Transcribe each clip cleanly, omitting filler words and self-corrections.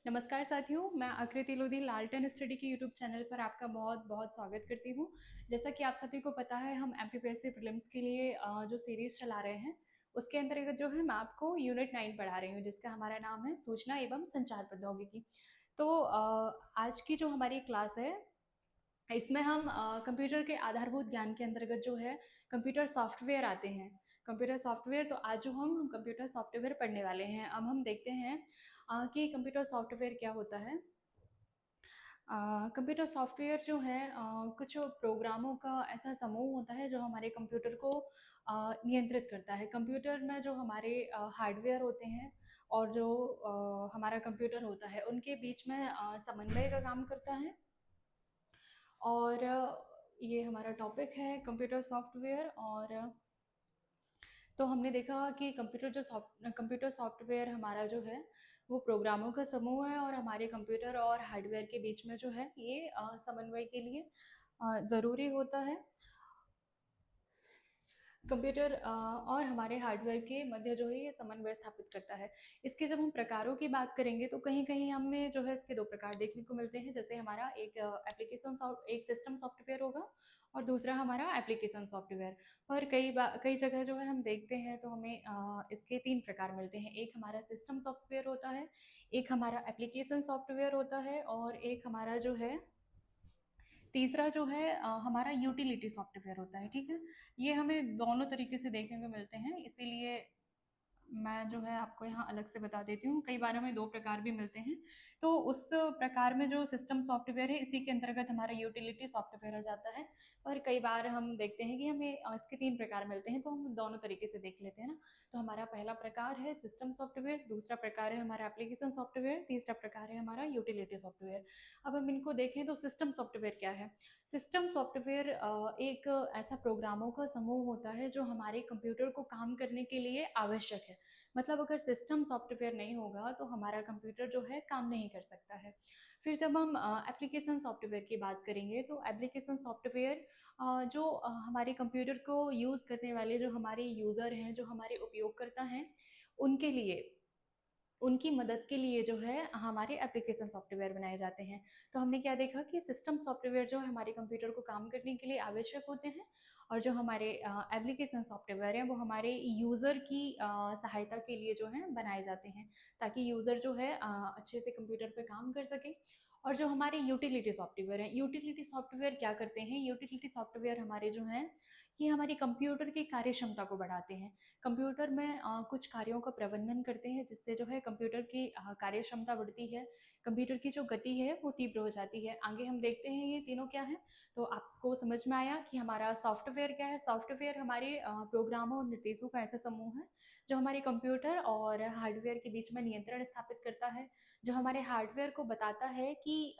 नमस्कार साथियों, मैं आकृति लोधी लालटेन स्टडी के यूट्यूब चैनल पर आपका बहुत-बहुत स्वागत करती हूँ। जैसा कि आप सभी को पता है, हम एमपीपीएससी प्रीलिम्स के लिए जो सीरीज़ चला रहे हैं, उसके अंतर्गत जो है मैं आपको यूनिट 9 पढ़ा रही हूँ, जिसका हमारा नाम है सूचना एवं संचार प्रौद्योगिकी। तो आज की जो हमारी क्लास है, इसमें हम कंप्यूटर के आधारभूत ज्ञान के अंतर्गत जो है कंप्यूटर सॉफ्टवेयर आते हैं। कंप्यूटर सॉफ्टवेयर तो आज जो हम कंप्यूटर सॉफ्टवेयर पढ़ने वाले हैं। अब हम देखते हैं कि कंप्यूटर सॉफ्टवेयर क्या होता है। कंप्यूटर सॉफ्टवेयर जो है कुछ प्रोग्रामों का ऐसा समूह होता है जो हमारे कंप्यूटर को नियंत्रित करता है। कंप्यूटर में जो हमारे हार्डवेयर होते हैं और जो हमारा कंप्यूटर होता है, उनके बीच में समन्वय का काम करता है। और ये हमारा टॉपिक है कंप्यूटर सॉफ्टवेयर। और तो हमने देखा कि कंप्यूटर सॉफ्टवेयर हमारा जो है वो प्रोग्रामों का समूह है, और हमारे कंप्यूटर और हार्डवेयर के बीच में जो है ये समन्वय के लिए ज़रूरी होता है। कंप्यूटर और हमारे हार्डवेयर के मध्य जो है ये समन्वय स्थापित करता है। इसके जब हम प्रकारों की बात करेंगे तो कहीं-कहीं हमें जो है इसके 2 प्रकार देखने को मिलते हैं। जैसे हमारा एक सिस्टम सॉफ्टवेयर होगा और दूसरा हमारा एप्लीकेशन सॉफ्टवेयर। और कई जगह जो है हम देखते हैं तो हमें इसके 3 प्रकार मिलते हैं। एक हमारा सिस्टम सॉफ्टवेयर होता है, एक हमारा एप्लीकेशन सॉफ्टवेयर होता है, और एक हमारा जो है तीसरा जो है हमारा यूटिलिटी सॉफ्टवेयर होता है, ठीक है? ये हमें दोनों तरीके से देखने को मिलते हैं, इसीलिए मैं जो है आपको यहाँ अलग से बता देती हूँ। कई बार हमें 2 प्रकार भी मिलते हैं। तो उस प्रकार में जो सिस्टम सॉफ्टवेयर है, इसी के अंतर्गत हमारा यूटिलिटी सॉफ्टवेयर आ जाता है। और कई बार हम देखते हैं कि हमें इसके 3 प्रकार मिलते हैं, तो हम दोनों तरीके से देख लेते हैं ना। तो हमारा पहला प्रकार है सिस्टम सॉफ्टवेयर, दूसरा प्रकार है हमारा एप्लीकेशन सॉफ्टवेयर, तीसरा प्रकार है हमारा यूटिलिटी सॉफ्टवेयर। अब हम इनको देखें तो सिस्टम सॉफ्टवेयर क्या है? सिस्टम सॉफ्टवेयर एक ऐसा प्रोग्रामों का समूह होता है जो हमारे कंप्यूटर को काम करने के लिए आवश्यक है। मतलब अगर सिस्टम सॉफ्टवेयर नहीं होगा तो हमारा कंप्यूटर जो है काम नहीं कर सकता है। फिर जब हम एप्लीकेशन सॉफ्टवेयर की बात करेंगे तो एप्लीकेशन सॉफ्टवेयर जो हमारे कंप्यूटर को यूज़ करने वाले जो हमारे यूज़र हैं, जो हमारे उपयोगकर्ता हैं, उनके लिए उनकी मदद के लिए जो है हमारे एप्लीकेशन सॉफ्टवेयर बनाए जाते हैं। तो हमने क्या देखा कि सिस्टम सॉफ्टवेयर जो है हमारे कंप्यूटर को काम करने के लिए आवश्यक होते हैं, और जो हमारे एप्लीकेशन सॉफ्टवेयर हैं वो हमारे यूज़र की सहायता के लिए जो है बनाए जाते हैं, ताकि यूज़र जो है अच्छे से कंप्यूटर पे काम कर सके। और जो हमारे यूटिलिटी सॉफ्टवेयर हैं, यूटिलिटी सॉफ्टवेयर क्या करते हैं? यूटिलिटी सॉफ्टवेयर हमारे जो हैं, ये हमारी कंप्यूटर की कार्यक्षमता को बढ़ाते हैं। कंप्यूटर में कुछ कार्यों का प्रबंधन करते हैं, जिससे जो है कंप्यूटर की कार्यक्षमता बढ़ती है, कंप्यूटर की जो गति है वो तीव्र हो जाती है। आगे हम देखते हैं ये तीनों क्या हैं। तो आपको समझ में आया कि हमारा सॉफ्टवेयर क्या है। सॉफ्टवेयर हमारे प्रोग्रामों और निर्देशों का ऐसा समूह है जो हमारे कंप्यूटर और हार्डवेयर के बीच में नियंत्रण स्थापित करता है, जो हमारे हार्डवेयर को बताता है कि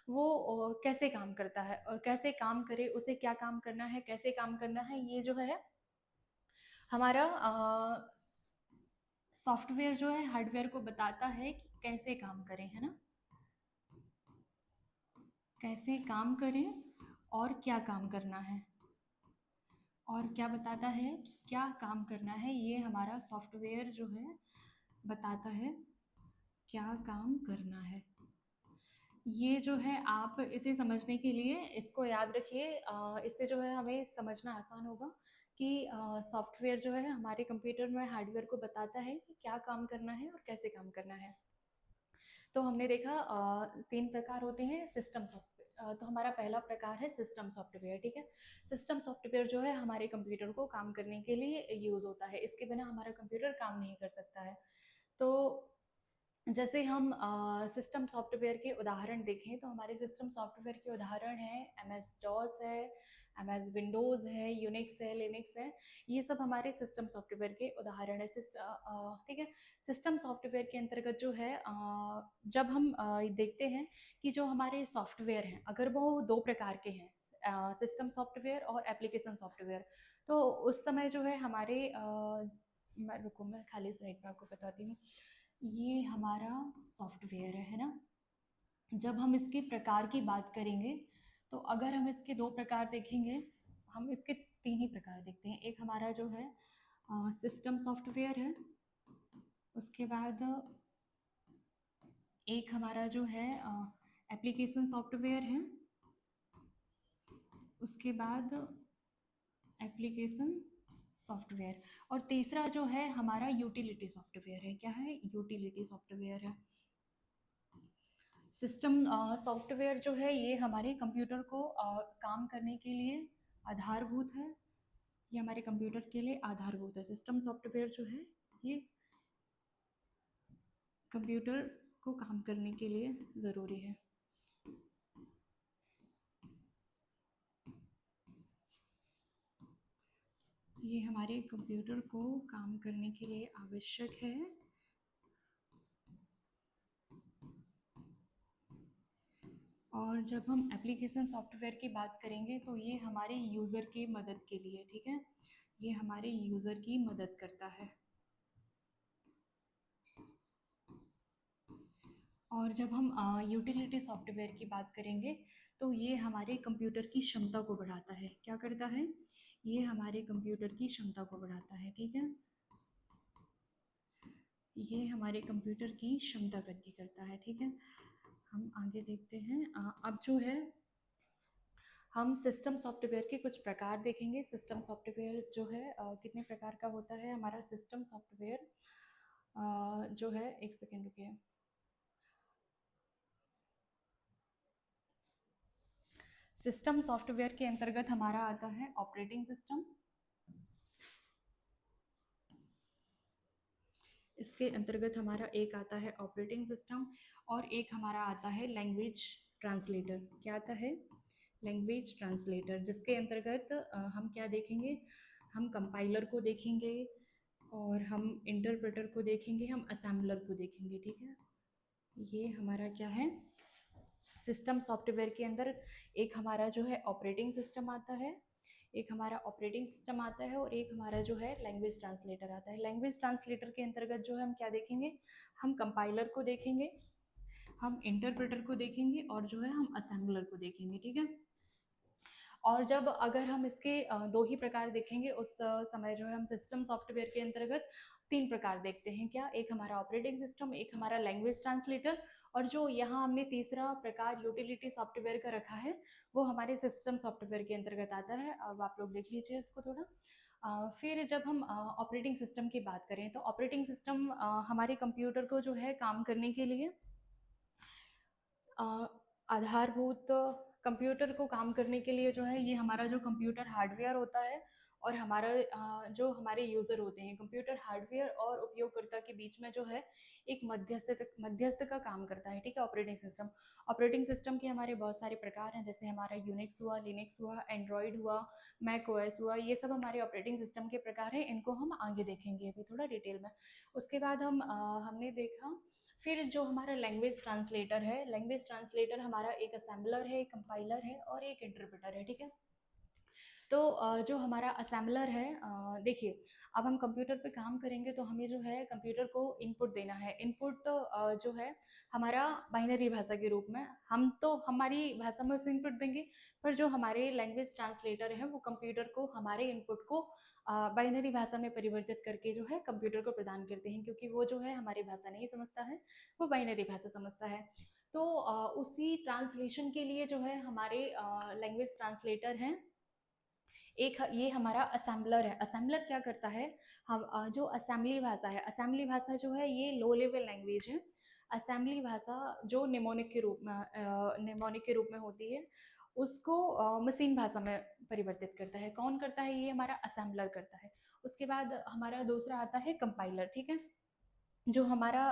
वो कैसे काम करता है और कैसे काम करे, उसे क्या काम करना है, कैसे काम करना है, ये जो है हमारा सॉफ्टवेयर जो है हार्डवेयर को बताता है कि कैसे काम करें, है ना? कैसे काम करें और क्या काम करना है, और क्या बताता है कि क्या काम करना है, ये हमारा सॉफ्टवेयर जो है बताता है क्या काम करना है। ये जो है आप इसे समझने के लिए इसको याद रखिए। इससे जो है हमें समझना आसान होगा कि सॉफ्टवेयर जो है हमारे कंप्यूटर में हार्डवेयर को बताता है कि क्या काम करना है और कैसे काम करना है। तो हमने देखा 3 प्रकार होते हैं सिस्टम सॉफ्टवेयर। तो हमारा पहला प्रकार है सिस्टम सॉफ्टवेयर, ठीक है? सिस्टम सॉफ्टवेयर जो है हमारे कंप्यूटर को काम करने के लिए यूज़ होता है। इसके बिना हमारा कंप्यूटर काम नहीं कर सकता है। तो जैसे हम सिस्टम सॉफ्टवेयर के उदाहरण देखें तो हमारे सिस्टम सॉफ्टवेयर के उदाहरण हैं एम एस डॉस है, एम एस विंडोज़ है, यूनिक्स है, लिनक्स है। ये सब हमारे सिस्टम सॉफ्टवेयर के उदाहरण है। ठीक है? सिस्टम सॉफ्टवेयर के अंतर्गत जो है जब हम देखते हैं कि जो हमारे सॉफ्टवेयर हैं अगर वो 2 प्रकार के हैं, सिस्टम सॉफ्टवेयर और एप्लीकेशन सॉफ्टवेयर, तो उस समय जो है हमारे मैं खाली स्लाइड पे आपको बताती हूँ। ये हमारा सॉफ्टवेयर है ना? जब हम इसके प्रकार की बात करेंगे, तो अगर हम इसके 2 प्रकार देखेंगे, हम इसके 3 ही प्रकार देखते हैं। एक हमारा जो है सिस्टम सॉफ्टवेयर है, उसके बाद एक हमारा जो है एप्लीकेशन सॉफ्टवेयर है, उसके बाद एप्लीकेशन सॉफ्टवेयर, और तीसरा जो है हमारा यूटिलिटी सॉफ्टवेयर है। क्या है? यूटिलिटी सॉफ्टवेयर है। सिस्टम सॉफ्टवेयर जो है ये हमारे कंप्यूटर को काम करने के लिए आधारभूत है। ये हमारे कंप्यूटर के लिए आधारभूत है। सिस्टम सॉफ्टवेयर जो है ये कंप्यूटर को काम करने के लिए ज़रूरी है। ये हमारे कंप्यूटर को काम करने के लिए आवश्यक है। और जब हम एप्लीकेशन सॉफ्टवेयर की बात करेंगे तो ये हमारे यूज़र की मदद के लिए, ठीक है, ये हमारे यूज़र की मदद करता है। और जब हम यूटिलिटी सॉफ्टवेयर की बात करेंगे तो ये हमारे कंप्यूटर की क्षमता को बढ़ाता है। क्या करता है? ये हमारे कंप्यूटर की क्षमता को बढ़ाता है, ठीक है, ये हमारे कंप्यूटर की क्षमता वृद्धि करता है, ठीक है। हम आगे देखते हैं। अब जो है हम सिस्टम सॉफ्टवेयर के कुछ प्रकार देखेंगे। सिस्टम सॉफ्टवेयर जो है कितने प्रकार का होता है हमारा सिस्टम सॉफ्टवेयर, जो है, एक सेकेंड रुकिए। सिस्टम सॉफ्टवेयर के अंतर्गत हमारा आता है ऑपरेटिंग सिस्टम, इसके अंतर्गत हमारा एक आता है ऑपरेटिंग सिस्टम, और एक हमारा आता है लैंग्वेज ट्रांसलेटर। क्या आता है? लैंग्वेज ट्रांसलेटर, जिसके अंतर्गत हम क्या देखेंगे? हम कंपाइलर को देखेंगे, और हम इंटरप्रेटर को देखेंगे, हम असेंबलर को देखेंगे, ठीक है। ये हमारा क्या है? सिस्टम सॉफ्टवेयर के अंदर एक हमारा जो है ऑपरेटिंग सिस्टम आता है, एक हमारा ऑपरेटिंग सिस्टम आता है, और एक हमारा जो है लैंग्वेज ट्रांसलेटर आता है। लैंग्वेज ट्रांसलेटर के अंतर्गत जो है हम क्या देखेंगे? हम कंपाइलर को देखेंगे, हम इंटरप्रेटर को देखेंगे, और जो है हम असेंबलर को देखेंगे, ठीक है। और जब अगर हम इसके दो ही प्रकार देखेंगे उस समय जो है हम सिस्टम सॉफ्टवेयर के अंतर्गत तीन प्रकार देखते हैं। क्या? एक हमारा ऑपरेटिंग सिस्टम, एक हमारा लैंग्वेज ट्रांसलेटर, और जो यहाँ हमने तीसरा प्रकार यूटिलिटी सॉफ्टवेयर का रखा है वो हमारे सिस्टम सॉफ्टवेयर के अंतर्गत आता है। अब आप लोग देख लीजिए इसको थोड़ा। फिर जब हम ऑपरेटिंग सिस्टम की बात करें तो ऑपरेटिंग सिस्टम हमारे कंप्यूटर को जो है काम करने के लिए आधारभूत, कंप्यूटर को काम करने के लिए जो है ये हमारा जो कंप्यूटर हार्डवेयर होता है, और हमारा जो हमारे यूज़र होते हैं, कंप्यूटर हार्डवेयर और उपयोगकर्ता के बीच में जो है एक मध्यस्थ का काम करता है, ठीक है, ऑपरेटिंग सिस्टम। ऑपरेटिंग सिस्टम के हमारे बहुत सारे प्रकार हैं, जैसे हमारा यूनिक्स हुआ, लिनक्स हुआ, एंड्रॉयड हुआ, मैक ओएस हुआ, ये सब हमारे ऑपरेटिंग सिस्टम के प्रकार हैं। इनको हम आगे देखेंगे अभी थोड़ा डिटेल में। उसके बाद हमने देखा फिर जो हमारा लैंग्वेज ट्रांसलेटर है, लैंग्वेज ट्रांसलेटर हमारा एक असेंबलर है, एक कंपाइलर है, और एक इंटरप्रेटर है, ठीक है। तो जो हमारा असेंबलर है, देखिए, अब हम कंप्यूटर पे काम करेंगे तो हमें जो है कंप्यूटर को इनपुट देना है। इनपुट जो है हमारा बाइनरी भाषा के रूप में, हम तो हमारी भाषा में उसे इनपुट देंगे, पर जो हमारे लैंग्वेज ट्रांसलेटर हैं वो कंप्यूटर को हमारे इनपुट को बाइनरी भाषा में परिवर्तित करके जो है कंप्यूटर को प्रदान करते हैं, क्योंकि वो जो है हमारी भाषा नहीं समझता है, वो बाइनरी भाषा समझता है। तो उसी ट्रांसलेशन के लिए जो है हमारे लैंग्वेज ट्रांसलेटर हैं। एक ये हमारा असेंबलर है। असेंबलर क्या करता है? हम जो असेंबली भाषा है, असेंबली भाषा जो है ये लो लेवल लैंग्वेज है। असेंबली भाषा जो निमोनिक के रूप में होती है, उसको मशीन भाषा में परिवर्तित करता है। कौन करता है? ये हमारा असेंबलर करता है। उसके बाद हमारा दूसरा आता है कंपाइलर, ठीक है। जो हमारा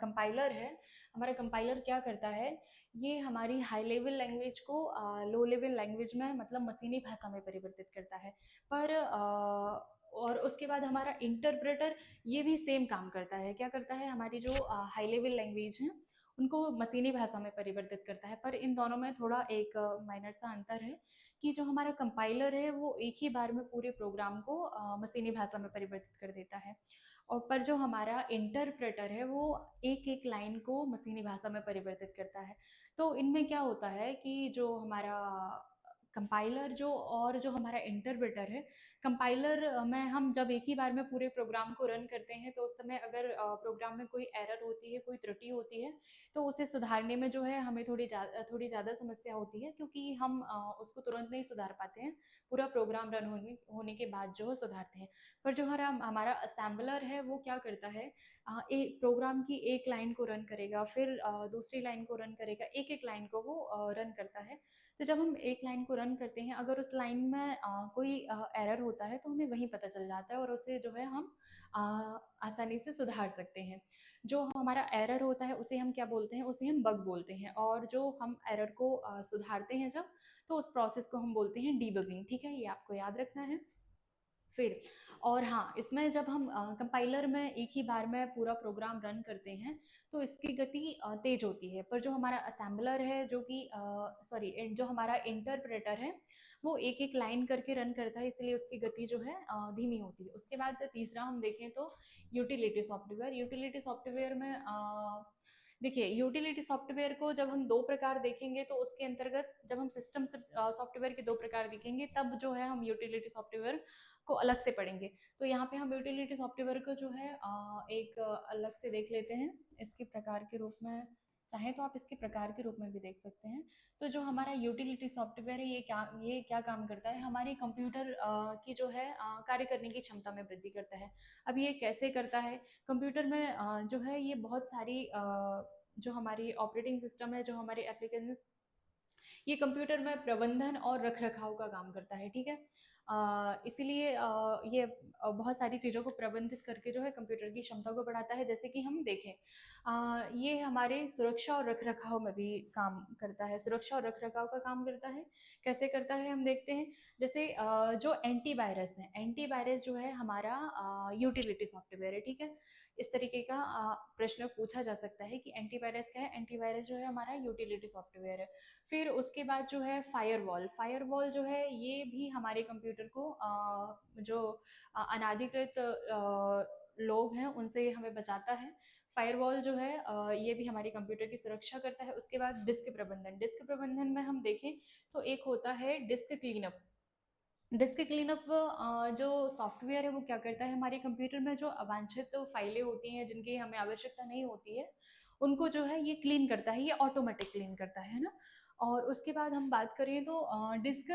कंपाइलर है, हमारा कंपाइलर क्या करता है? ये हमारी हाई लेवल लैंग्वेज को लो लेवल लैंग्वेज में, मतलब मशीनी भाषा में परिवर्तित करता है। पर और उसके बाद हमारा इंटरप्रेटर ये भी सेम काम करता है। क्या करता है? हमारी जो हाई लेवल लैंग्वेज है उनको मशीनी भाषा में परिवर्तित करता है। पर इन दोनों में थोड़ा एक माइनर सा अंतर है कि जो हमारा कंपाइलर है वो एक ही बार में पूरे प्रोग्राम को मशीनी भाषा में परिवर्तित कर देता है, और पर जो हमारा इंटरप्रेटर है वो एक एक लाइन को मशीनी भाषा में परिवर्तित करता है। तो इनमें क्या होता है कि जो हमारा कंपाइलर जो और जो हमारा इंटरप्रेटर है, कंपाइलर में हम जब एक ही बार में पूरे प्रोग्राम को रन करते हैं तो उस समय अगर प्रोग्राम में कोई एरर होती है, कोई त्रुटि होती है, तो उसे सुधारने में जो है हमें थोड़ी ज़्यादा समस्या होती है, क्योंकि हम उसको तुरंत नहीं सुधार पाते हैं, पूरा प्रोग्राम रन होने के बाद जो है सुधारते हैं। पर जो हमारा असेंबलर है वो क्या करता है, एक प्रोग्राम की एक लाइन को रन करेगा, फिर दूसरी लाइन को रन करेगा, एक एक लाइन को वो रन करता है। तो जब हम एक लाइन को रन करते हैं, अगर उस लाइन में कोई एरर होता है तो हमें वहीं पता चल जाता है और उसे जो है हम अ, आसानी से सुधार सकते हैं। जो हमारा एरर होता है उसे हम क्या बोलते हैं, उसे हम बग बोलते हैं, और जो हम एरर को सुधारते हैं जब, तो उस प्रोसेस को हम बोलते हैं डीबगिंग। ठीक है, ये आपको याद रखना है। फिर और हाँ, इसमें जब हम कंपाइलर में एक ही बार में पूरा प्रोग्राम रन करते हैं तो इसकी गति तेज होती है, पर जो हमारा असेंबलर है, जो कि सॉरी, जो हमारा इंटरप्रेटर है, वो एक एक लाइन करके रन करता है, इसलिए उसकी गति जो है धीमी होती है। उसके बाद तीसरा हम देखें तो यूटिलिटी सॉफ्टवेयर। यूटिलिटी सॉफ्टवेयर में देखिए, यूटिलिटी सॉफ्टवेयर को जब हम दो प्रकार देखेंगे तो उसके अंतर्गत जब हम सिस्टम सॉफ्टवेयर के दो प्रकार देखेंगे तब जो है हम यूटिलिटी सॉफ्टवेयर को अलग से पढ़ेंगे। तो यहाँ पे हम यूटिलिटी सॉफ्टवेयर को जो है एक अलग से देख लेते हैं, इसके प्रकार के रूप में। चाहे तो आप इसके प्रकार के रूप में भी देख सकते हैं। तो जो हमारा यूटिलिटी सॉफ्टवेयर है, ये क्या काम करता है, हमारे कंप्यूटर की जो है कार्य करने की क्षमता में वृद्धि करता है। अब ये कैसे करता है, कंप्यूटर में जो है ये बहुत सारी जो हमारी ऑपरेटिंग सिस्टम है, जो हमारे एप्लीकेशन, ये कंप्यूटर में प्रबंधन और रख रखाव का काम करता है। ठीक है, इसीलिए ये बहुत सारी चीज़ों को प्रबंधित करके जो है कंप्यूटर की क्षमता को बढ़ाता है। जैसे कि हम देखें, ये हमारे सुरक्षा और रख रखाव में भी काम करता है, सुरक्षा और रख रखाव का काम करता है। कैसे करता है हम देखते हैं। जैसे जो एंटीवायरस है, एंटीवायरस जो है हमारा यूटिलिटी सॉफ्टवेयर है। ठीक है, इस तरीके का प्रश्न पूछा जा सकता है कि एंटीवायरस क्या है। एंटीवायरस जो है हमारा यूटिलिटी सॉफ्टवेयर है। फिर उसके बाद जो है फायरवॉल, फायरवॉल जो है ये भी हमारे कंप्यूटर को जो अनाधिकृत लोग हैं उनसे हमें बचाता है। फायरवॉल जो है ये भी हमारे कंप्यूटर की सुरक्षा करता है। उसके बाद डिस्क प्रबंधन, डिस्क प्रबंधन में हम देखें तो एक होता है डिस्क क्लीनअप। डिस्क क्लीनअप जो सॉफ्टवेयर है वो क्या करता है, हमारे कंप्यूटर में जो अवांछित फाइलें होती हैं जिनकी हमें आवश्यकता नहीं होती है, उनको जो है ये क्लीन करता है, ये ऑटोमेटिक क्लीन करता है ना। और उसके बाद हम बात करें तो डिस्क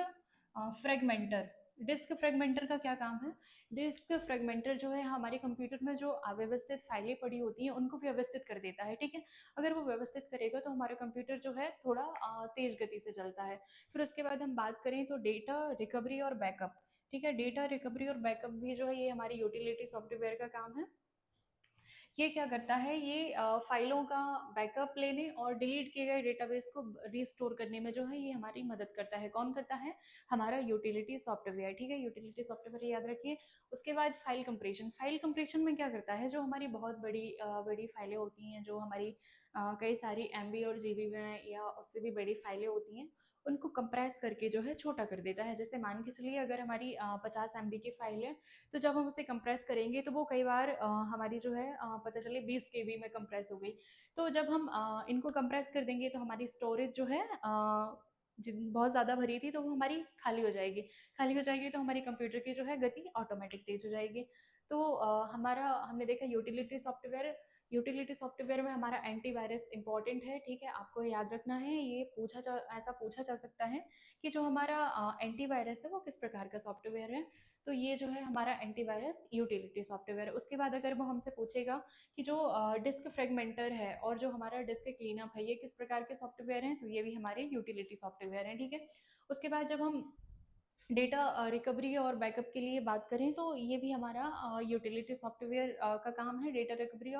फ्रेगमेंटर, डिस्क फ्रेगमेंटर का क्या काम है। डिस्क फ्रेगमेंटर जो है हमारे कंप्यूटर में जो अव्यवस्थित फाइलें पड़ी होती हैं उनको व्यवस्थित कर देता है। ठीक है, अगर वो व्यवस्थित करेगा तो हमारा कंप्यूटर जो है थोड़ा तेज गति से चलता है। फिर उसके बाद हम बात करें तो डेटा रिकवरी और बैकअप। ठीक है, डेटा रिकवरी और बैकअप भी जो है ये हमारी यूटिलिटी सॉफ्टवेयर का काम है। ये क्या करता है, ये फाइलों का बैकअप लेने और डिलीट किए गए डेटाबेस को रिस्टोर करने में जो है ये हमारी मदद करता है। कौन करता है, हमारा यूटिलिटी सॉफ्टवेयर। ठीक है, यूटिलिटी सॉफ्टवेयर याद रखिए। उसके बाद फाइल कंप्रेशन, फाइल कंप्रेशन में क्या करता है, जो हमारी बहुत बड़ी फाइलें होती हैं, जो हमारी कई सारी एमबी और जीबी में या उससे भी बड़ी फाइलें होती हैं, उनको कंप्रेस करके जो है छोटा कर देता है। जैसे मान के चलिए अगर हमारी 50 MB की फाइल है, तो जब हम उसे कंप्रेस करेंगे तो वो कई बार हमारी जो है पता चले 20 KB में कंप्रेस हो गई। तो जब हम इनको कंप्रेस कर देंगे तो हमारी स्टोरेज जो है जिन बहुत ज़्यादा भरी थी तो वो हमारी खाली हो जाएगी। खाली हो जाएगी तो हमारी कंप्यूटर की जो है गति ऑटोमेटिक तेज हो जाएगी। तो हमारा हमने देखा यूटिलिटी सॉफ्टवेयर, यूटिलिटी सॉफ्टवेयर में हमारा एंटीवायरस इंपॉर्टेंट है। ठीक है, आपको याद रखना है, ये ऐसा पूछा जा सकता है कि जो हमारा एंटीवायरस है वो किस प्रकार का सॉफ्टवेयर है। तो ये जो है हमारा एंटीवायरस यूटिलिटी सॉफ्टवेयर है। उसके बाद अगर वो हमसे पूछेगा कि जो डिस्क फ्रेगमेंटर है और जो हमारा डिस्क क्लीनअप है ये किस प्रकार के सॉफ्टवेयर हैं, तो ये भी हमारे यूटिलिटी सॉफ्टवेयर हैं। ठीक है, उसके बाद जब हम डेटा रिकवरी और बैकअप के लिए बात करें तो ये भी हमारा यूटिलिटी सॉफ्टवेयर का काम है। डेटा रिकवरी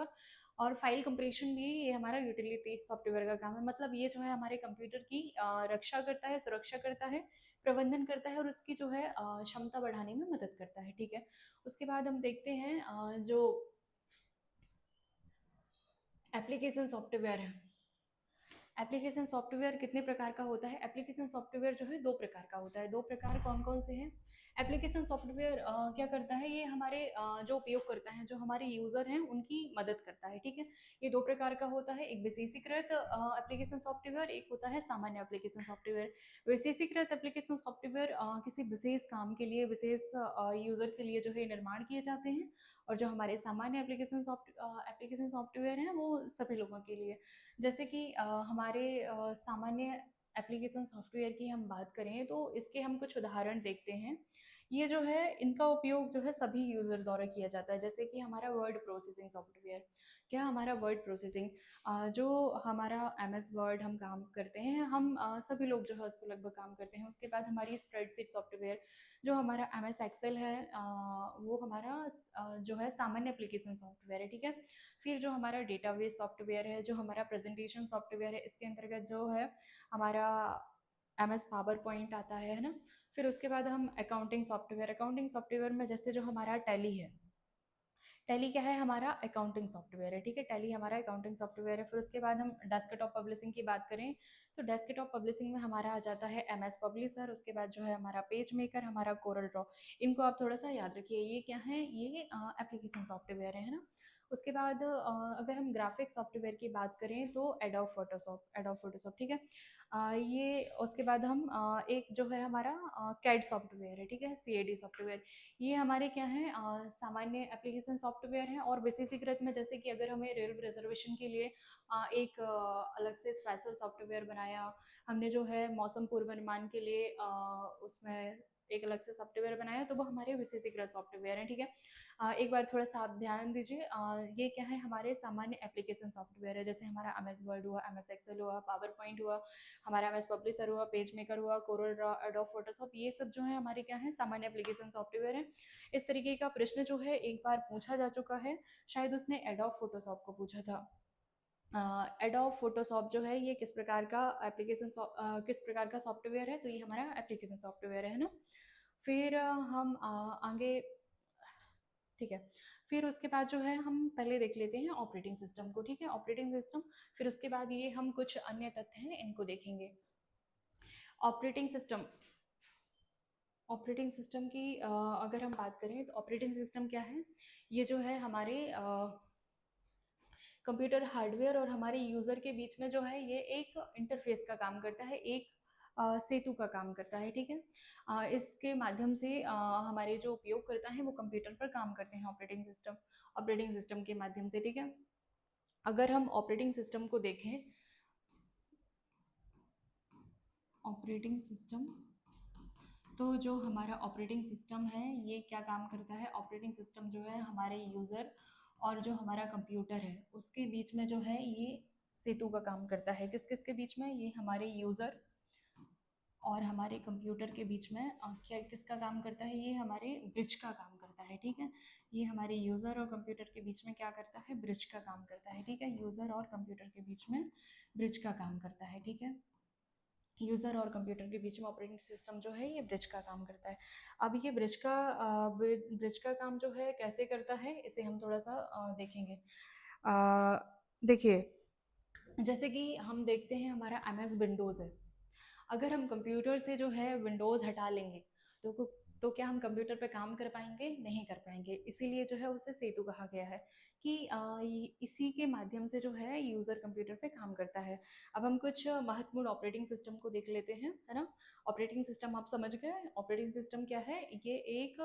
और फाइल कंप्रेशन भी ये हमारा यूटिलिटी सॉफ्टवेयर का काम है। मतलब ये जो है हमारे कंप्यूटर की रक्षा करता है, सुरक्षा करता है, प्रबंधन करता है और उसकी जो है क्षमता बढ़ाने में मदद करता है। ठीक है, उसके बाद हम देखते हैं जो एप्लीकेशन सॉफ्टवेयर है। एप्लीकेशन सॉफ्टवेयर कितने प्रकार का होता है, एप्लीकेशन सॉफ्टवेयर जो है दो प्रकार का होता है। दो प्रकार कौन कौन से हैं, एप्लीकेशन सॉफ्टवेयर क्या करता है, ये हमारे जो उपयोगकर्ता हैं, जो हमारे यूज़र हैं, उनकी मदद करता है, ठीक है। ये दो प्रकार का होता है, एक विशेषीकृत एप्लीकेशन सॉफ्टवेयर, एक होता है सामान्य एप्लीकेशन सॉफ्टवेयर। विशेषीकृत एप्लीकेशन सॉफ्टवेयर किसी विशेष काम के लिए, विशेष यूज़र के लिए जो है निर्माण किए जाते हैं, और जो हमारे सामान्य एप्लीकेशन सॉफ्टवेयर हैं वो सभी लोगों के लिए। जैसे कि हमारे सामान्य एप्लीकेशन सॉफ्टवेयर की हम बात करें तो इसके हम कुछ उदाहरण देखते हैं। ये जो है इनका उपयोग जो है सभी यूज़र द्वारा किया जाता है, जैसे कि हमारा वर्ड प्रोसेसिंग सॉफ्टवेयर। क्या हमारा वर्ड प्रोसेसिंग, जो हमारा एमएस वर्ड हम काम करते हैं, हम सभी लोग जो है उस पर लगभग काम करते हैं। उसके बाद हमारी स्प्रेडशीट सॉफ्टवेयर, जो हमारा एमएस एक्सेल है, वो हमारा जो है सामान्य एप्लीकेशन सॉफ्टवेयर है, ठीक है। फिर जो हमारा डेटाबेस सॉफ्टवेयर है, जो हमारा प्रेजेंटेशन सॉफ्टवेयर है, इसके अंतर्गत जो है हमारा एमएस पावर पॉइंट आता है ना। फिर उसके बाद हम अकाउंटिंग सॉफ्टवेयर में जैसे जो हमारा टैली है, टैली क्या है, हमारा अकाउंटिंग सॉफ्टवेयर है, ठीक है। टैली हमारा अकाउंटिंग सॉफ्टवेयर है। फिर उसके बाद हम डेस्कटॉप पब्लिशिंग की बात करें तो डेस्कटॉप पब्लिशिंग में हमारा आ जाता है एमएस पब्लिशर। उसके बाद जो है हमारा पेज मेकर, हमारा कोरल ड्रॉ। इनको आप थोड़ा सा याद रखिए, ये क्या है, ये एप्लीकेशन सॉफ्टवेयर है ना। उसके बाद अगर हम ग्राफिक सॉफ्टवेयर की बात करें तो एडोब फोटोशॉप, ठीक है। ये उसके बाद हम एक जो है हमारा कैड सॉफ्टवेयर है, ठीक है, सीएडी सॉफ्टवेयर। ये हमारे क्या है, सामान्य एप्लीकेशन सॉफ्टवेयर हैं। और विशेषीकृत में जैसे कि अगर हमें रेलवे रिजर्वेशन के लिए एक अलग से स्पेशल सॉफ्टवेयर बनाया, हमने जो है मौसम पूर्वानुमान के लिए उसमें एक अलग से सॉफ्टवेयर बनाया, तो वो हमारे विशेषीकृत सॉफ्टवेयर हैं, ठीक है। एक बार थोड़ा सा आप ध्यान दीजिए, ये क्या है, हमारे सामान्य एप्लीकेशन सॉफ्टवेयर है, जैसे हमारा एमएस वर्ड हुआ, एमएस एक्सेल हुआ, पावर पॉइंट हुआ, हमारा एमएस पब्लिशर हुआ, पेज मेकर हुआ, कोरल ड्रॉ, एडोब फोटोशॉप, ये सब जो है हमारे क्या है, सामान्य एप्लीकेशन सॉफ्टवेयर है। इस तरीके का प्रश्न जो है एक बार पूछा जा चुका है, शायद उसने एडोब फोटोशॉप को पूछा था। एडोब फोटोशॉप जो है ये किस प्रकार का सॉफ्टवेयर है, तो ये हमारा एप्लीकेशन सॉफ्टवेयर है ना। फिर हम आगे, ठीक है। फिर उसके बाद जो है हम पहले देख लेते हैं ऑपरेटिंग सिस्टम को, ठीक है, ऑपरेटिंग सिस्टम। फिर उसके बाद ये हम कुछ अन्य तथ्य हैं इनको देखेंगे। ऑपरेटिंग सिस्टम, ऑपरेटिंग सिस्टम की अगर हम बात करें तो ऑपरेटिंग सिस्टम क्या है, ये जो है हमारे कंप्यूटर हार्डवेयर और हमारे यूज़र के बीच में जो है ये एक इंटरफेस का काम करता है, एक सेतु का काम करता है, ठीक है। इसके माध्यम से हमारे जो उपयोगकर्ता हैं वो कंप्यूटर पर काम करते हैं ऑपरेटिंग सिस्टम के माध्यम से, ठीक है। अगर हम ऑपरेटिंग सिस्टम को देखें, ऑपरेटिंग सिस्टम, तो जो हमारा ऑपरेटिंग सिस्टम है ये क्या काम करता है, ऑपरेटिंग सिस्टम जो है हमारे यूज़र और जो हमारा कंप्यूटर है उसके बीच में जो है ये सेतु का काम करता है। किस किस के बीच में, ये हमारे यूज़र और हमारे कंप्यूटर के बीच में क्या किसका काम करता है, ये हमारे ब्रिज का काम करता है, ठीक है। ये हमारे यूज़र और कंप्यूटर के बीच में क्या करता है, ब्रिज का काम करता है, ठीक है। यूज़र और कंप्यूटर के बीच में ब्रिज का काम करता है, ठीक है। यूज़र और कंप्यूटर के बीच में ऑपरेटिंग सिस्टम जो है ये ब्रिज का काम करता है। अब ये ब्रिज का काम जो है कैसे करता है, इसे हम थोड़ा सा देखेंगे। देखिए, जैसे कि हम देखते हैं हमारा एमएस विंडोज़ है। अगर हम कंप्यूटर से जो है विंडोज़ हटा लेंगे तो क्या हम कंप्यूटर पे काम कर पाएंगे, नहीं कर पाएंगे। इसीलिए जो है उसे सेतु कहा गया है कि इसी के माध्यम से जो है यूज़र कंप्यूटर पे काम करता है। अब हम कुछ महत्वपूर्ण ऑपरेटिंग सिस्टम को देख लेते हैं, है ना। ऑपरेटिंग सिस्टम आप समझ गए, ऑपरेटिंग सिस्टम क्या है, ये एक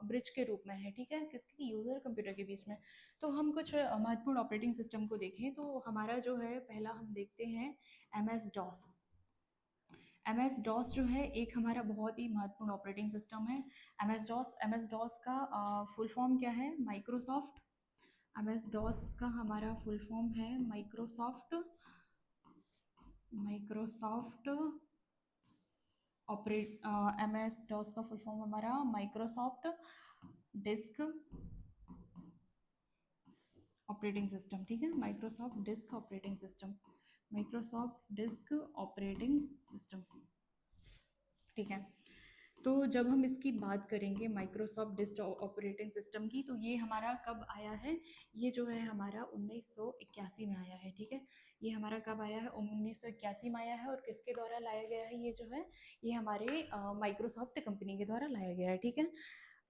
ब्रिज के रूप में है, ठीक है, किसके, यूज़र कंप्यूटर के बीच में। तो हम कुछ महत्वपूर्ण ऑपरेटिंग सिस्टम को देखें तो हमारा जो है पहला हम देखते हैं M S DOS. M S DOS जो है एक हमारा बहुत ही महत्वपूर्ण ऑपरेटिंग सिस्टम है। एम एस डॉस का फुल फॉर्म क्या है, माइक्रोसॉफ्ट। एम एस डॉस का हमारा फुल फॉर्म है Microsoft, Microsoft operate M S DOS का फुल फॉर्म हमारा माइक्रोसॉफ्ट डिस्क ऑपरेटिंग सिस्टम, ठीक है, Microsoft disk operating system, Microsoft disk operating system, ठीक है। तो जब हम इसकी बात करेंगे माइक्रोसॉफ्ट डेस्कटॉप ऑपरेटिंग सिस्टम की, तो ये हमारा कब आया है? ये जो है हमारा 1981 में आया है, ठीक है। ये हमारा कब आया है? 1981 में आया है। और किसके द्वारा लाया गया है ये जो है? ये हमारे माइक्रोसॉफ्ट कंपनी के द्वारा लाया गया है, ठीक है।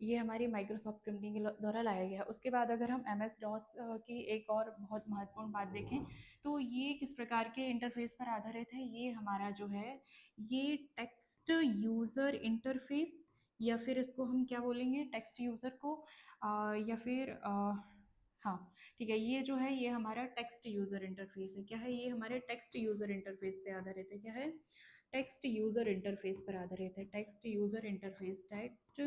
ये हमारी माइक्रोसॉफ्ट कंपनी के द्वारा लाया गया है। उसके बाद अगर हम एम एस डॉस की एक और बहुत महत्वपूर्ण बात देखें, तो ये किस प्रकार के इंटरफेस पर आधारित है? ये हमारा जो है, ये टेक्स्ट यूज़र इंटरफेस, या फिर इसको हम क्या बोलेंगे, टेक्स्ट यूज़र को या फिर हाँ, ठीक है। ये जो है, ये हमारा टेक्स्ट यूज़र इंटरफेस है। क्या है? ये हमारे टेक्स्ट यूज़र इंटरफेस पे आधारित है। क्या है? टेक्स्ट यूज़र इंटरफेस पर आधारित है। Text user interface, text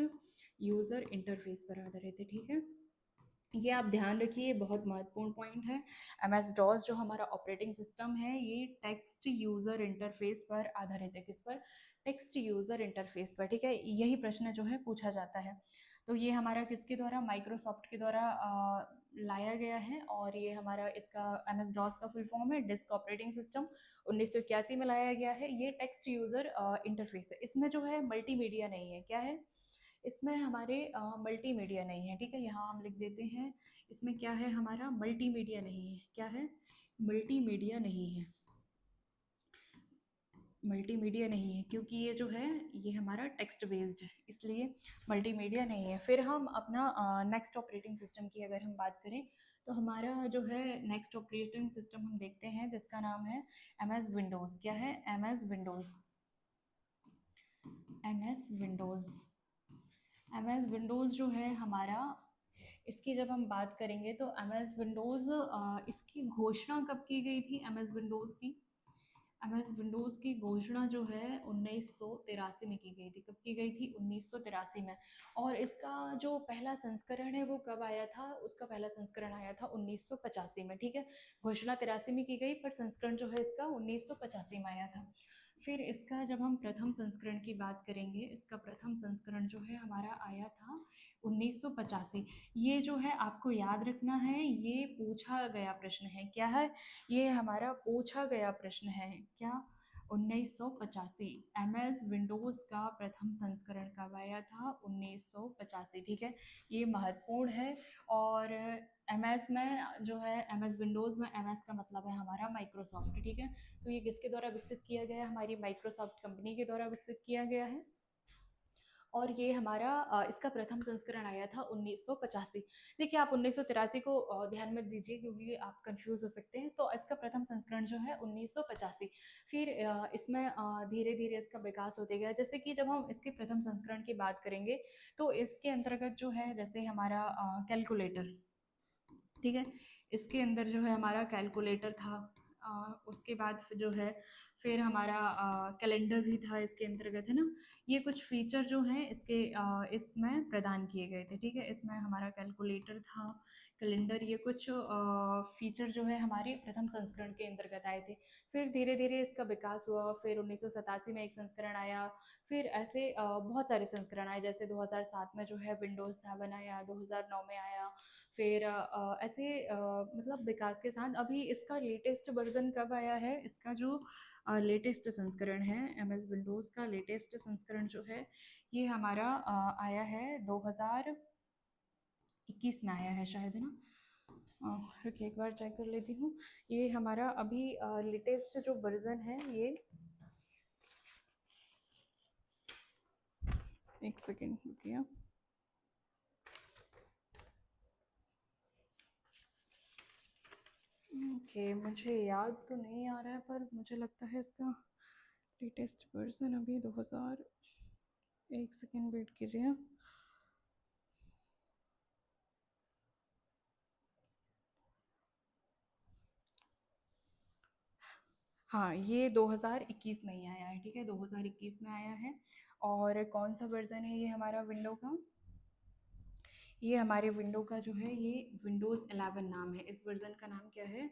user interface पर आधारित है, ठीक है। ये आप ध्यान रखिए, बहुत महत्वपूर्ण पॉइंट है। एम एस डॉस जो हमारा ऑपरेटिंग सिस्टम है, ये टेक्स्ट यूज़र इंटरफेस पर आधारित है। किस पर? टेक्स्ट यूज़र इंटरफेस पर, ठीक है। यही प्रश्न जो है पूछा जाता है। तो ये हमारा किसके द्वारा? माइक्रोसॉफ्ट के द्वारा लाया गया है। और ये हमारा, इसका एम एस डॉस का फुल फॉर्म है डिस्क ऑपरेटिंग सिस्टम, 1981 में लाया गया है। ये टेक्स्ट यूज़र इंटरफेस है। इसमें जो है मल्टीमीडिया नहीं है। क्या है? इसमें हमारे मल्टीमीडिया नहीं है, ठीक है। यहाँ हम लिख देते हैं, इसमें क्या है हमारा? मल्टीमीडिया नहीं है। क्या है? मल्टीमीडिया नहीं है। मल्टीमीडिया नहीं है, क्योंकि ये जो है, ये हमारा टेक्स्ट बेस्ड है, इसलिए मल्टीमीडिया नहीं है। फिर हम अपना नेक्स्ट ऑपरेटिंग सिस्टम की अगर हम बात करें, तो हमारा जो है नेक्स्ट ऑपरेटिंग सिस्टम हम देखते हैं, जिसका नाम है एम एस विंडोज़। क्या है? M S Windows. M S Windows. M S Windows जो है हमारा, इसकी जब हम बात करेंगे, तो एम एस विंडोज़, इसकी घोषणा कब की गई थी? एम एस विंडोज़ की, एम एस विंडोज़ की घोषणा जो है 1983 में की गई थी। कब की गई थी? 1983 में। और इसका जो पहला संस्करण है वो कब आया था? उसका पहला संस्करण आया था 1985 में, ठीक है। घोषणा 83 में की गई, पर संस्करण जो है इसका 1985 में आया था। फिर इसका जब हम प्रथम संस्करण की बात करेंगे, इसका प्रथम संस्करण जो है हमारा आया था 1985। ये जो है आपको याद रखना है, ये पूछा गया प्रश्न है। क्या है? ये हमारा पूछा गया प्रश्न है। क्या? 1985। एम एस विंडोज़ का प्रथम संस्करण कब आया था? 1985, ठीक है। ये महत्वपूर्ण है। और एम एस में जो है, एम एस विंडोज़ में एम एस का मतलब है हमारा माइक्रोसॉफ्ट, ठीक है। तो ये किसके द्वारा विकसित किया गया है? हमारी माइक्रोसॉफ्ट कंपनी के द्वारा विकसित किया गया है। और ये हमारा इसका प्रथम संस्करण आया था 1985। देखिए, आप 1983 को ध्यान में दीजिए, क्योंकि आप कंफ्यूज हो सकते हैं। तो इसका प्रथम संस्करण जो है 1985। फिर इसमें धीरे धीरे इसका विकास होते गया। जैसे कि जब हम इसके प्रथम संस्करण की बात करेंगे, तो इसके अंतर्गत जो है, जैसे हमारा कैलकुलेटर, ठीक है। इसके अंदर जो है हमारा कैलकुलेटर था। उसके बाद फिर जो है, फिर हमारा कैलेंडर भी था इसके अंतर्गत, है ना। ये कुछ फीचर जो हैं इसके इसमें प्रदान किए गए थे, ठीक है। इसमें हमारा कैलकुलेटर था, कैलेंडर, ये कुछ फीचर जो है हमारे प्रथम संस्करण के अंतर्गत आए थे। फिर धीरे धीरे इसका विकास हुआ। फिर 1987 में एक संस्करण आया। फिर ऐसे बहुत सारे संस्करण आए, जैसे 2007 में जो है विंडोज़ 7 आया, 2009 में आया। फिर ऐसे मतलब विकास के साथ अभी इसका लेटेस्ट वर्जन कब आया है? इसका जो लेटेस्ट संस्करण है, एम एस विंडोज़ का लेटेस्ट संस्करण जो है, ये हमारा आया है 2021 में आया है शायद, है ना। रुकिए, एक बार चेक कर लेती हूँ। ये हमारा अभी लेटेस्ट जो वर्जन है, ये, एक सेकेंड रुकिए। ओके, मुझे याद तो नहीं आ रहा है, पर मुझे लगता है इसका लेटेस्ट वर्जन अभी 2000, एक सेकेंड वेट कीजिए। हाँ, ये 2021 में ही आया है, ठीक है। 2021 में आया है। और कौन सा वर्जन है ये हमारा विंडो का? ये हमारे विंडो का जो है, ये विंडोज़ 11 नाम है। इस वर्जन का नाम क्या है?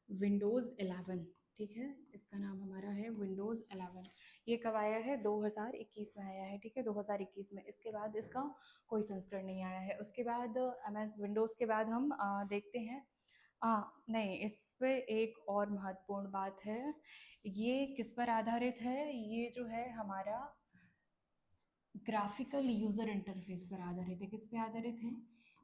विंडोज़ 11, ठीक है। इसका नाम हमारा है विंडोज़ 11। ये कब आया है? 2021 में आया है, ठीक है। 2021 में। इसके बाद इसका कोई संस्करण नहीं आया है। उसके बाद एम एस विंडोज़ के बाद हम देखते हैं, नहीं, इस पे एक और महत्वपूर्ण बात है। ये किस पर आधारित है? ये जो है हमारा ग्राफिकल यूज़र इंटरफेस पर आधारित है। किस पे आधारित है?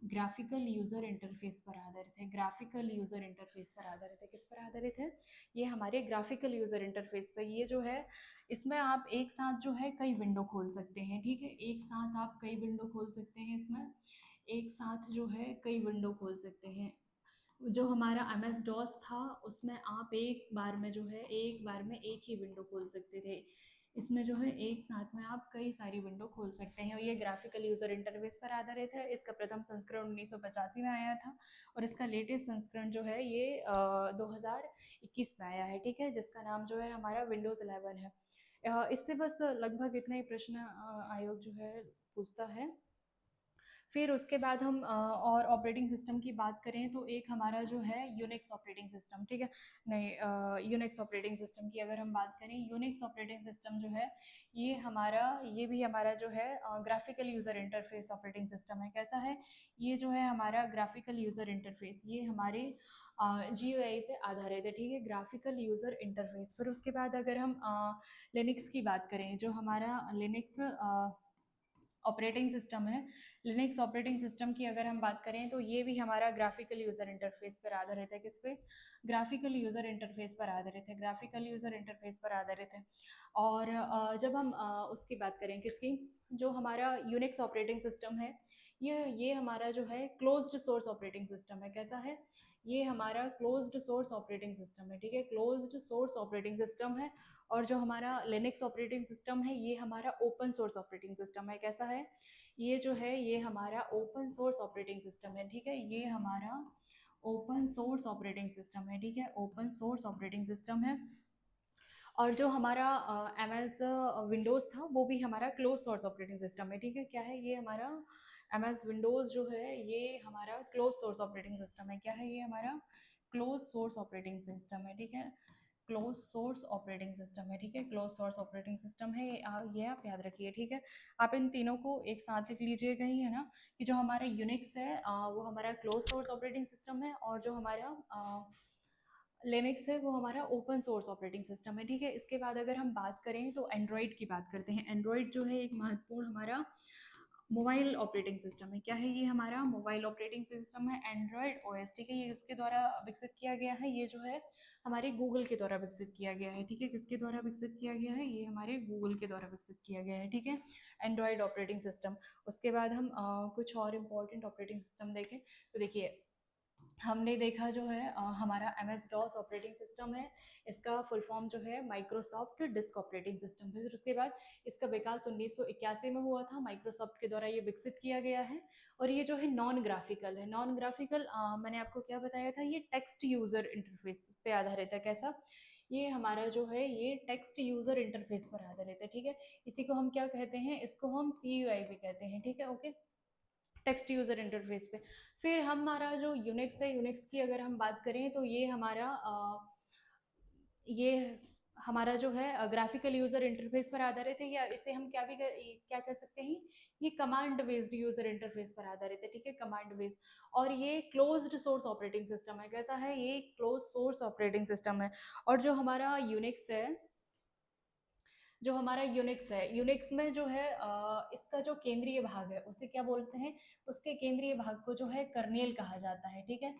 ग्राफिकल यूज़र इंटरफेस पर आधारित है। ग्राफिकल यूज़र इंटरफेस पर आधारित है। किस पर आधारित है? ये हमारे ग्राफिकल यूज़र इंटरफेस पर। ये जो है, इसमें आप एक साथ जो है कई विंडो खोल सकते हैं, ठीक है? एक साथ आप कई विंडो खोल सकते हैं इसमें। एक साथ जो है कई विंडो खोल सकते हैं। जो हमारा MS डॉस था उसमें आप एक बार में जो है एक बार में एक ही विंडो खोल सकते थे। इसमें जो है एक साथ में आप कई सारी विंडो खोल सकते हैं और ये ग्राफिकल यूज़र इंटरफेस पर आधारित है। इसका प्रथम संस्करण 1985 में आया था और इसका लेटेस्ट संस्करण जो है ये 2021 में आया है, ठीक है, जिसका नाम जो है हमारा विंडोज़ 11 है। इससे बस लगभग इतना ही प्रश्न आयोग जो है पूछता है। फिर उसके बाद हम और ऑपरेटिंग सिस्टम की बात करें तो एक हमारा जो है यूनिक्स ऑपरेटिंग सिस्टम, ठीक है, नहीं, यूनिक्स ऑपरेटिंग सिस्टम की अगर हम बात करें, यूनिक्स ऑपरेटिंग सिस्टम जो है ये भी हमारा जो है graphical user interface operating system है। कैसा है? ये जो है हमारा ग्राफिकल यूज़र इंटरफेस, ये हमारे GUI पे आधारित है, ठीक है, ग्राफिकल यूज़र इंटरफेस। फिर उसके बाद अगर हम लिनक्स की बात करें, जो हमारा लिनक्स ऑपरेटिंग सिस्टम है, लिनक्स ऑपरेटिंग सिस्टम की अगर हम बात करें तो ये भी हमारा ग्राफिकल यूज़र इंटरफेस पर आधारित है। किस पे? ग्राफिकल यूज़र इंटरफेस पर आधारित है। ग्राफिकल यूज़र इंटरफेस पर आधारित है। और जब हम उसकी बात करें किसकी, जो हमारा यूनिक्स ऑपरेटिंग सिस्टम है, ये हमारा जो है क्लोज्ड सोर्स ऑपरेटिंग सिस्टम है। कैसा है? ये हमारा क्लोज्ड सोर्स ऑपरेटिंग सिस्टम है, ठीक है, क्लोज्ड सोर्स ऑपरेटिंग सिस्टम है। और जो हमारा लिनक्स ऑपरेटिंग सिस्टम है ये हमारा ओपन सोर्स ऑपरेटिंग सिस्टम है। कैसा है? ये जो है ये हमारा ओपन सोर्स ऑपरेटिंग सिस्टम है, ठीक है, ये हमारा ओपन सोर्स ऑपरेटिंग सिस्टम है, ठीक है, ओपन सोर्स ऑपरेटिंग सिस्टम है। और जो हमारा MS विंडोज़ था वो भी हमारा क्लोज सोर्स ऑपरेटिंग सिस्टम है, ठीक है। क्या है? ये हमारा MS विंडोज़ जो है ये हमारा क्लोज सोर्स ऑपरेटिंग सिस्टम है। क्या है? ये हमारा क्लोज सोर्स ऑपरेटिंग सिस्टम है, ठीक है, क्लोज सोर्स ऑपरेटिंग सिस्टम है, ठीक है, क्लोज सोर्स ऑपरेटिंग सिस्टम है। ये आप याद रखिए, ठीक है। आप इन तीनों को एक साथ लिख लीजिएगा ही, है ना, कि जो हमारा यूनिक्स है वो हमारा क्लोज सोर्स ऑपरेटिंग सिस्टम है और जो हमारा लिनक्स है वो हमारा ओपन सोर्स ऑपरेटिंग सिस्टम है, ठीक है। इसके बाद अगर हम बात करें तो एंड्रॉयड की बात करते हैं। एंड्रॉयड जो है एक महत्वपूर्ण हमारा मोबाइल ऑपरेटिंग सिस्टम है। क्या है? ये हमारा मोबाइल ऑपरेटिंग सिस्टम है, एंड्रॉयड OS, ठीक है। ये इसके द्वारा विकसित किया गया है, ये जो है हमारे गूगल के द्वारा विकसित किया गया है, ठीक है। किसके द्वारा विकसित किया गया है? ये हमारे गूगल के द्वारा विकसित किया गया है, ठीक है, एंड्रॉयड ऑपरेटिंग सिस्टम। उसके बाद हम कुछ और इम्पोर्टेंट ऑपरेटिंग सिस्टम देखें तो देखिए, हमने देखा जो है हमारा MS DOS ऑपरेटिंग सिस्टम है, इसका फुल फॉर्म जो है माइक्रोसॉफ्ट डिस्क ऑपरेटिंग सिस्टम। फिर उसके बाद इसका विकास 1981 में हुआ था, माइक्रोसॉफ्ट के द्वारा ये विकसित किया गया है। और ये जो है नॉन ग्राफिकल है। नॉन ग्राफिकल मैंने आपको क्या बताया था, ये टेक्स्ट यूजर इंटरफेस पे आधारित है। कैसा? ये हमारा जो है ये टेक्स्ट यूजर इंटरफेस पर आधारित है, ठीक है। इसी को हम क्या कहते हैं? इसको हम CUI भी कहते हैं, ठीक है, ओके, टेक्स्ट यूजर इंटरफेस पे। फिर हमारा जो यूनिक्स है, यूनिक्स की अगर हम बात करें तो ये हमारा जो है ग्राफिकल यूजर इंटरफेस पर आधारित है, या इसे हम क्या कह सकते हैं, ये कमांड बेस्ड यूजर इंटरफेस पर आधारित है, ठीक है, कमांड बेस्ड। और ये क्लोज्ड सोर्स ऑपरेटिंग सिस्टम है। कैसा है? ये क्लोज सोर्स ऑपरेटिंग सिस्टम है। और जो हमारा यूनिक्स है, जो हमारा यूनिक्स है, यूनिक्स में जो है इसका जो केंद्रीय भाग है उसे क्या बोलते हैं? उसके केंद्रीय भाग को जो है कर्नेल कहा जाता है, ठीक है।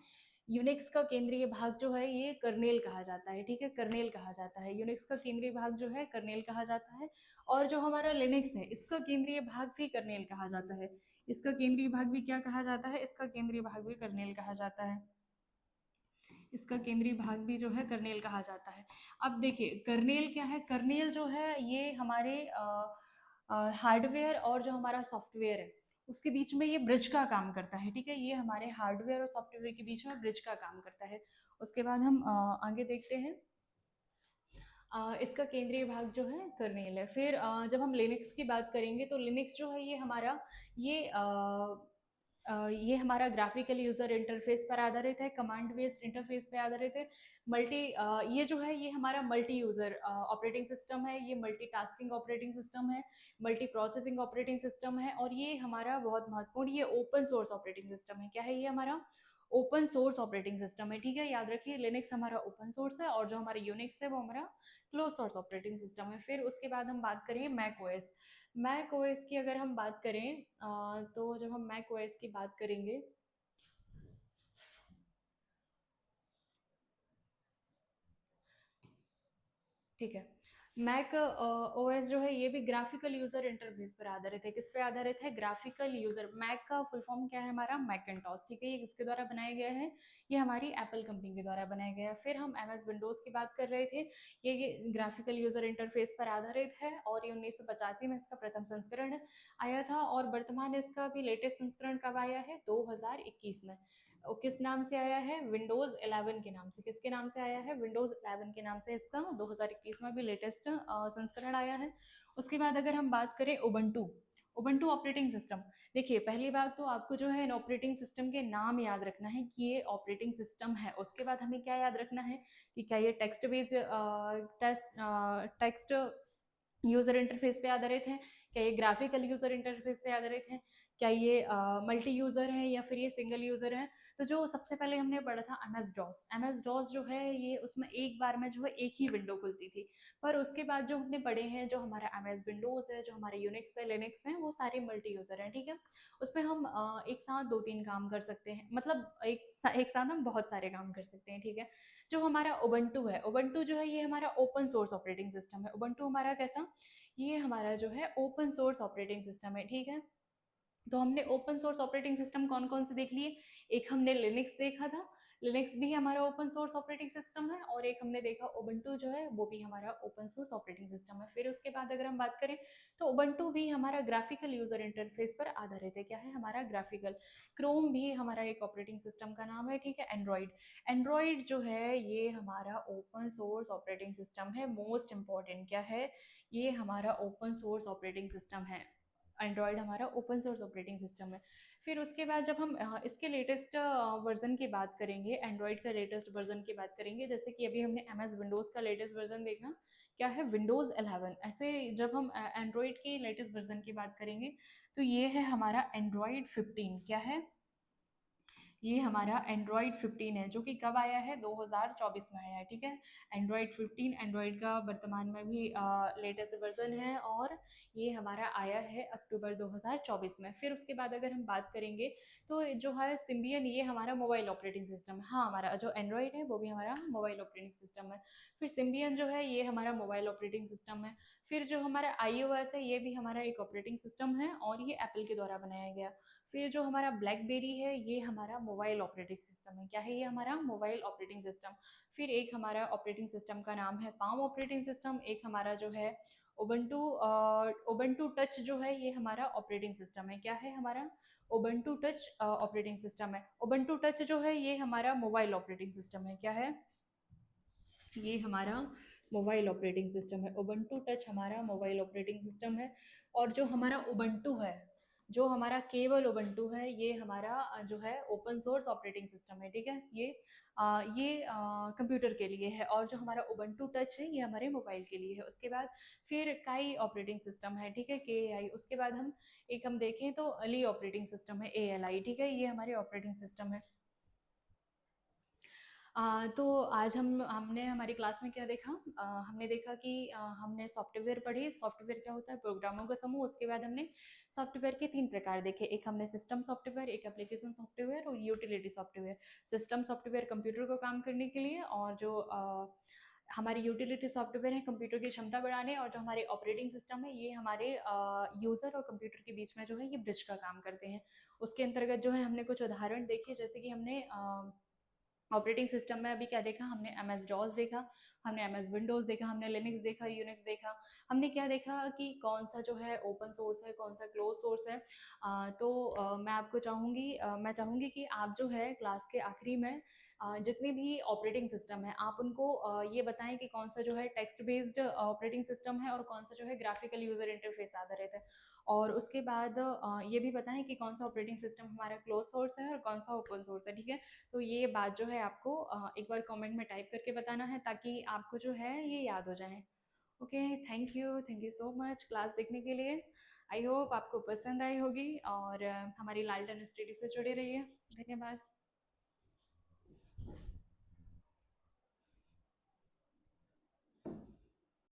यूनिक्स का केंद्रीय भाग जो है ये कर्नेल कहा जाता है, ठीक है, कर्नेल कहा जाता है। यूनिक्स का केंद्रीय भाग जो है कर्नेल कहा जाता है। और जो हमारा लिनक्स है इसका केंद्रीय भाग भी कर्नेल कहा जाता है। इसका केंद्रीय भाग भी क्या कहा जाता है? इसका केंद्रीय भाग भी कर्नेल कहा जाता है। इसका केंद्रीय भाग भी जो है कर्नेल कहा जाता है। अब देखिए कर्नेल क्या है? कर्नेल जो है ये हमारे हार्डवेयर और जो हमारा सॉफ्टवेयर है उसके बीच में ये ब्रिज का काम करता है, ठीक है। ये हमारे हार्डवेयर और सॉफ्टवेयर के बीच में ब्रिज का काम करता है। उसके बाद हम आगे देखते हैं। इसका केंद्रीय भाग जो है कर्नेल है। फिर जब हम लिनक्स की बात करेंगे तो लिनक्स जो है ये हमारा ग्राफिकल यूजर इंटरफेस पर आधारित है, कमांड बेस्ड इंटरफेस पे आधारित है। मल्टी ये जो है ये हमारा मल्टी यूजर ऑपरेटिंग सिस्टम है, ये मल्टीटास्किंग ऑपरेटिंग सिस्टम है, मल्टी प्रोसेसिंग ऑपरेटिंग सिस्टम है। और ये हमारा बहुत महत्वपूर्ण ये ओपन सोर्स ऑपरेटिंग सिस्टम है। क्या है? ये हमारा ओपन सोर्स ऑपरेटिंग सिस्टम है, ठीक है, याद रखिए लिनक्स हमारा ओपन सोर्स है और जो हमारा यूनिक्स है वो हमारा क्लोज सोर्स ऑपरेटिंग सिस्टम है। फिर उसके बाद हम बात करें मैक ओएस। मैक ओएस की अगर हम बात करें, तो जब हम मैक ओएस की बात करेंगे, ठीक है। मैक ओएस जो है ये भी ग्राफिकल यूजर इंटरफेस पर आधारित है। किस पे आधारित है? Graphical user. मैक का फुल फॉर्म क्या है हमारा? मैकिन्टॉश, ठीक है। ये किसके द्वारा बनाया गया है? ये हमारी एप्पल कंपनी के द्वारा बनाया गया है। फिर हम एमएस विंडोज की बात कर रहे थे। ये ग्राफिकल यूजर इंटरफेस पर आधारित है और ये 1985 में इसका प्रथम संस्करण आया था और वर्तमान इसका भी लेटेस्ट संस्करण कब आया है? 2021 में। किस नाम से आया है? विंडोज 11 के नाम से। किसके नाम से आया है? विंडोज 11 के नाम से इसका 2021 में भी लेटेस्ट संस्करण आया है। उसके बाद अगर हम बात करें उबंटू, उबंटू ऑपरेटिंग सिस्टम। देखिए, पहली बात तो आपको जो है इन ऑपरेटिंग सिस्टम के नाम याद रखना है कि ये ऑपरेटिंग सिस्टम है। उसके बाद हमें क्या याद रखना है कि क्या ये text based text user interface पे आधारित है, क्या ये ग्राफिकल यूजर इंटरफेस पे आधारित है, क्या ये मल्टी यूजर है या फिर ये सिंगल यूजर है। तो जो सबसे पहले हमने पढ़ा था एमएस डॉस, एमएस डॉस जो है ये उसमें एक बार में जो है एक ही विंडो खुलती थी। पर उसके बाद जो हमने पढ़े हैं, जो हमारा एमएस विंडोज है, जो हमारे यूनिक्स है, लिनक्स है, वो सारे मल्टी यूजर हैं, ठीक है। उसमें हम एक साथ दो तीन काम कर सकते हैं, मतलब एक साथ हम बहुत सारे काम कर सकते हैं, ठीक है। जो हमारा उबंटू है, उबंटू जो है ये हमारा ओपन सोर्स ऑपरेटिंग सिस्टम है। उबंटू हमारा कैसा? ये हमारा जो है ओपन सोर्स ऑपरेटिंग सिस्टम है, ठीक है। तो हमने ओपन सोर्स ऑपरेटिंग सिस्टम कौन कौन से देख लिए? एक हमने लिनक्स देखा था, लिनक्स भी हमारा ओपन सोर्स ऑपरेटिंग सिस्टम है, और एक हमने देखा उबंटू जो है वो भी हमारा ओपन सोर्स ऑपरेटिंग सिस्टम है। फिर उसके बाद अगर हम बात करें तो उबंटू भी हमारा ग्राफिकल यूजर इंटरफेस पर आधारित है। क्या है हमारा? ग्राफिकल। क्रोम भी हमारा एक ऑपरेटिंग सिस्टम का नाम है, ठीक है। एंड्रॉइड, एंड्रॉइड जो है ये हमारा ओपन सोर्स ऑपरेटिंग सिस्टम है। मोस्ट इंपॉर्टेंट क्या है? ये हमारा ओपन सोर्स ऑपरेटिंग सिस्टम है। एंड्रॉयड हमारा ओपन सोर्स ऑपरेटिंग सिस्टम है। फिर उसके बाद जब हम इसके लेटेस्ट वर्जन की बात करेंगे, एंड्रॉयड का लेटेस्ट वर्जन की बात करेंगे, जैसे कि अभी हमने एम एस विंडोज़ का लेटेस्ट वर्जन देखा, क्या है? विंडोज़ 11। ऐसे जब हम एंड्रॉयड की लेटेस्ट वर्जन की बात करेंगे तो ये है हमारा एंड्रॉयड 15। क्या है? ये हमारा एंड्रॉयड 15 है, जो कि कब आया है? 2024 में आया है, ठीक है। एंड्रॉयड 15 एंड्रॉयड का वर्तमान में भी लेटेस्ट वर्जन है और ये हमारा आया है अक्टूबर 2024 में। फिर उसके बाद अगर हम बात करेंगे तो जो है सिम्बियन, ये हमारा मोबाइल ऑपरेटिंग सिस्टम है। हाँ, हमारा जो एंड्रॉयड है वो भी हमारा मोबाइल ऑपरेटिंग सिस्टम है। फिर सिम्बियन जो है ये हमारा मोबाइल ऑपरेटिंग सिस्टम है। फिर जो हमारा iOS है ये भी हमारा एक ऑपरेटिंग सिस्टम है और ये एप्पल के द्वारा बनाया गया। फिर जो हमारा ब्लैकबेरी है ये हमारा मोबाइल ऑपरेटिंग सिस्टम है। क्या है? ये हमारा मोबाइल ऑपरेटिंग सिस्टम। फिर एक हमारा ऑपरेटिंग सिस्टम का नाम है पाम ऑपरेटिंग सिस्टम। एक हमारा जो है उबंटू उबंटू टच जो है ये हमारा ऑपरेटिंग सिस्टम है। क्या है हमारा? उबंटू टच ऑपरेटिंग सिस्टम है। उबंटू टच जो है ये हमारा मोबाइल ऑपरेटिंग सिस्टम है। क्या है? ये हमारा मोबाइल ऑपरेटिंग सिस्टम है। उबंटू टच हमारा मोबाइल ऑपरेटिंग सिस्टम है। और जो हमारा उबंटू है, जो हमारा केवल उबंटू है, ये हमारा जो है ओपन सोर्स ऑपरेटिंग सिस्टम है, ठीक है। ये कंप्यूटर के लिए है और जो हमारा उबंटू टच है ये हमारे मोबाइल के लिए है। उसके बाद फिर काई ऑपरेटिंग सिस्टम है, ठीक है, KAI। उसके बाद हम देखें तो अली ऑपरेटिंग सिस्टम है, ALI, ठीक है। ये हमारे ऑपरेटिंग सिस्टम है। तो आज हमने हमारी क्लास में क्या देखा? हमने देखा कि हमने सॉफ्टवेयर पढ़ी। सॉफ्टवेयर क्या होता है? प्रोग्रामों का समूह। उसके बाद हमने सॉफ्टवेयर के 3 प्रकार देखे। एक हमने सिस्टम सॉफ्टवेयर, एक एप्लीकेशन सॉफ्टवेयर और utility software. System software computer को काम करने के लिए, और जो हमारी यूटिलिटी सॉफ्टवेयर है कंप्यूटर की क्षमता बढ़ाने, और जो हमारे ऑपरेटिंग सिस्टम है ये हमारे यूज़र और कंप्यूटर के बीच में जो है ये ब्रिज का काम करते हैं। उसके अंतर्गत जो है हमने कुछ उदाहरण देखे, जैसे कि हमने ऑपरेटिंग सिस्टम में अभी क्या देखा? हमने एम एस डॉस देखा, हमने एम एस विंडोज़ देखा, हमने लिनक्स देखा, यूनिक्स देखा। हमने क्या देखा कि कौन सा जो है ओपन सोर्स है, कौन सा क्लोज सोर्स है। तो मैं चाहूँगी कि आप जो है क्लास के आखिरी में जितने भी ऑपरेटिंग सिस्टम है आप उनको ये बताएं कि कौन सा जो है टेक्स्ट बेस्ड ऑपरेटिंग सिस्टम है और कौन सा जो है ग्राफिकल यूजर इंटरफेस आधारित है। और उसके बाद ये भी बताएं कि कौन सा ऑपरेटिंग सिस्टम हमारा क्लोज सोर्स है और कौन सा ओपन सोर्स है, ठीक है। तो ये बात जो है आपको एक बार कमेंट में टाइप करके बताना है, ताकि आपको जो है ये याद हो जाए। Okay, thank you so much class देखने के लिए। आई होप आपको पसंद आई होगी और हमारी लालटन स्टडी से जुड़े रहिए। धन्यवाद।